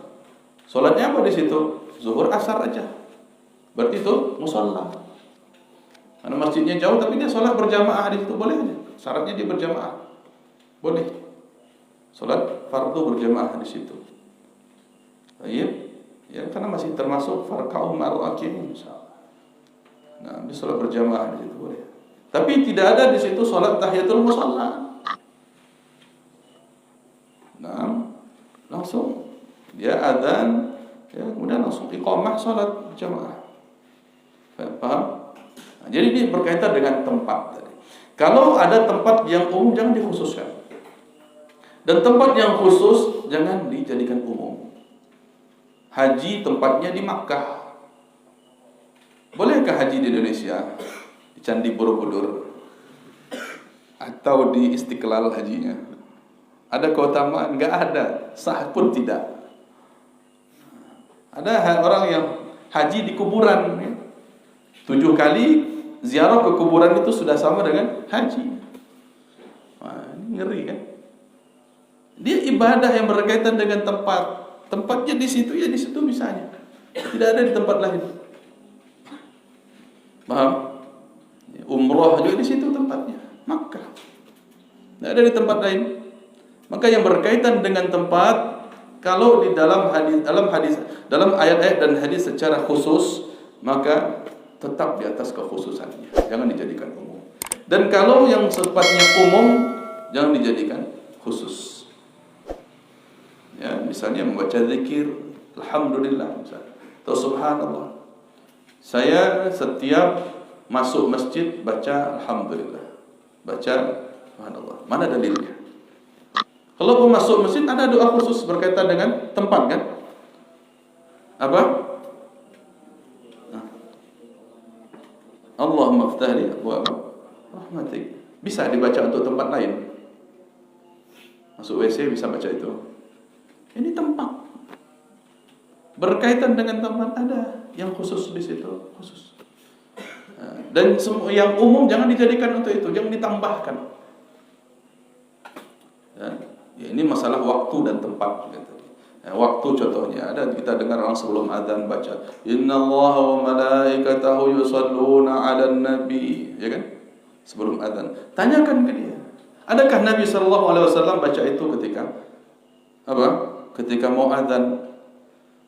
Sholatnya apa di situ? Zuhur asar aja. Berarti itu musalla. Karena masjidnya jauh tapi dia sholat berjamaah di situ boleh aja. Syaratnya dia berjamaah. Boleh. Sholat fardu berjamaah di situ. Iya. Ya, karena masih termasuk farqa'u ma'al aqim misalnya. Nah, dia sholat berjamaah di situ boleh. Tapi tidak ada di situ sholat tahiyatul musalla. Nah, langsung dia adzan, ya, kemudian langsung iqamah sholat berjamaah. Paham? Nah, jadi ini berkaitan dengan tempat tadi. Kalau ada tempat yang umum jangan dikhususkan. Dan tempat yang khusus jangan dijadikan umum. Haji tempatnya di Makkah. Bolehkah haji di Indonesia? Di Candi Borobudur atau di Istiqlal hajinya? Ada keutamaan? Enggak ada. Sah pun tidak. Ada orang yang haji di kuburan, ya. 7 kali ziarah ke kuburan itu sudah sama dengan haji. Wah, ini ngeri kan? Dia ibadah yang berkaitan dengan tempat. Tempatnya di situ, ya di situ misalnya. Tidak ada di tempat lain. Paham? Umroh juga di situ tempatnya, Makkah. Tidak ada di tempat lain. Maka yang berkaitan dengan tempat, kalau di dalam ayat-ayat dan hadis secara khusus maka tetap di atas kekhususannya, jangan dijadikan umum. Dan kalau yang sifatnya umum, jangan dijadikan khusus. Ya, misalnya membaca zikir, alhamdulillah, misalnya, atau subhanallah. Saya setiap masuk masjid baca alhamdulillah, baca subhanallah. Mana dalilnya? Kalau mau masuk masjid ada doa khusus berkaitan dengan tempat kan? Apa? Allahumma ftahli abwaaba rahmatik. Bisa dibaca untuk tempat lain. Masuk WC bisa baca itu. Ini tempat. Berkaitan dengan tempat ada yang khusus di situ, khusus. Dan yang umum jangan dijadikan untuk itu, jangan ditambahkan. Ya, ini masalah waktu dan tempat. Waktu contohnya ada kita dengar orang sebelum azan baca innallaha wa malaikatahu yusholluna 'alan nabi, ya kan? Sebelum azan. Tanyakan ke dia, adakah Nabi sallallahu alaihi wasallam baca itu ketika apa? Ketika mau azan.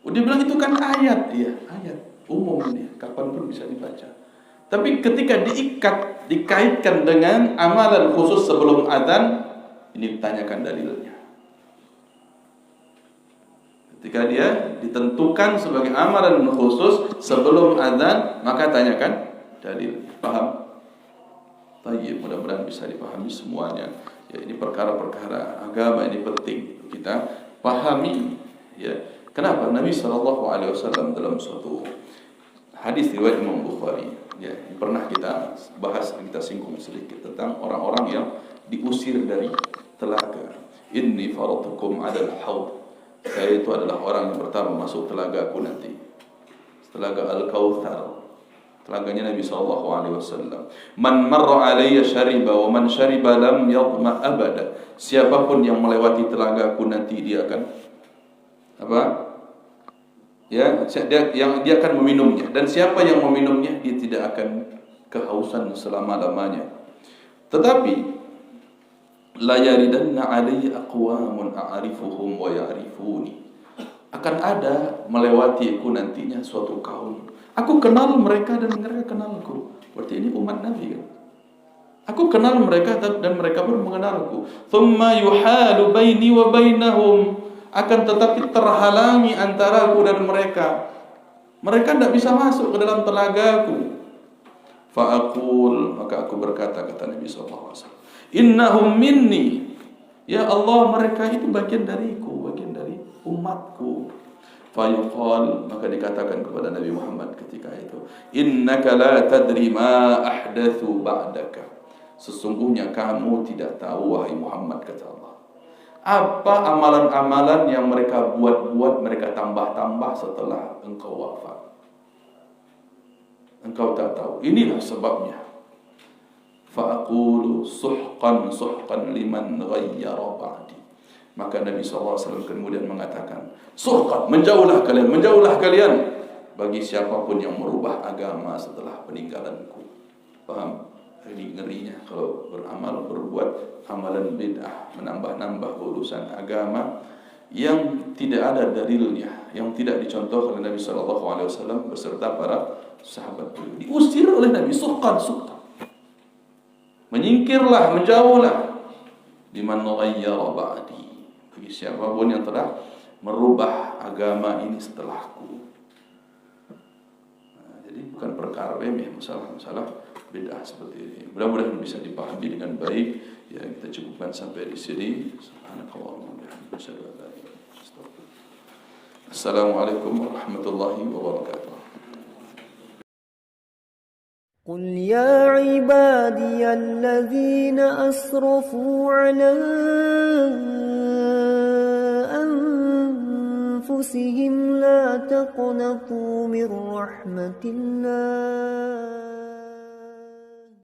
Dia bilang itu kan ayat, iya, ayat umum ini, kapanpun bisa dibaca. Tapi ketika dikaitkan dengan amalan khusus sebelum azan, ini ditanyakan dalilnya. Ketika dia ditentukan sebagai amalan khusus sebelum azan, maka tanyakan dalil. Paham? Baik, mudah-mudahan bisa dipahami semuanya. Ya, ini perkara-perkara agama ini penting kita pahami. Ya, kenapa Nabi SAW dalam suatu hadis riwayat Imam Bukhari, ya, pernah kita bahas, kita singgung sedikit tentang orang-orang yang diusir dari telaga. Inni faratukum 'alal haud. Saya itu adalah orang yang pertama masuk telagaku nanti. Telaga Al-Kautsar. Telaganya Nabi SAW. Man marra alayya syariba wa man syariba lam yadma abada. Siapapun yang melewati telagaku nanti dia akan apa? Ya, dia akan meminumnya, dan siapa yang meminumnya dia tidak akan kehausan selama-lamanya. Tetapi la yaridanna alayya aqwamun a'rifuhum wa ya'rifuni. Akan ada melewatiku nantinya suatu kaum. Aku kenal mereka dan mereka kenalku. Berarti ini umat Nabi kan? Aku kenal mereka dan mereka pun mengenalku. Thumma yuhalu baini wa bainahum. Akan tetapi terhalangi antaraku dan mereka. Mereka tidak bisa masuk ke dalam telagaku. Fa'aqul, maka aku berkata, kata Nabi SAW, innahum minni. Ya Allah, mereka itu bagian dariku, bagian dari umatku. Fayuqal, maka dikatakan kepada Nabi Muhammad ketika itu, innaka la tadri ma ahdathu ba'daka. Sesungguhnya kamu tidak tahu, wahai Muhammad, kata Allah, apa amalan-amalan yang mereka buat-buat, mereka tambah-tambah setelah engkau wafat. Engkau tak tahu. Inilah sebabnya. Fa'aqulu suhqan liman ghayyara ba'di. Maka Nabi SAW kemudian mengatakan, suhqan, menjauhlah kalian bagi siapapun yang merubah agama setelah peninggalanku. Paham? Ini ngerinya kalau beramal, berbuat amalan bid'ah, menambah-nambah urusan agama yang tidak ada dalilnya, yang tidak dicontoh oleh Nabi SAW beserta para sahabat beliau. Diusir oleh Nabi, suhqan. Menyingkirlah, menjauhlah. Liman ghayyara ba'di, bagi siapapun yang telah merubah agama ini setelahku. Nah, jadi bukan perkara remeh masalah bid'ah seperti ini. Mudah-mudahan bisa dipahami dengan baik. Ya, kita cukupkan sampai di sini. Subhanakallahumma wa bihamdika, asyhadu an la ilaha illa anta, astaghfiruka. Assalamualaikum warahmatullahi wabarakatuh. قل يا عبادي الذين أسرفوا على أنفسهم لا تقنطوا من رحمة الله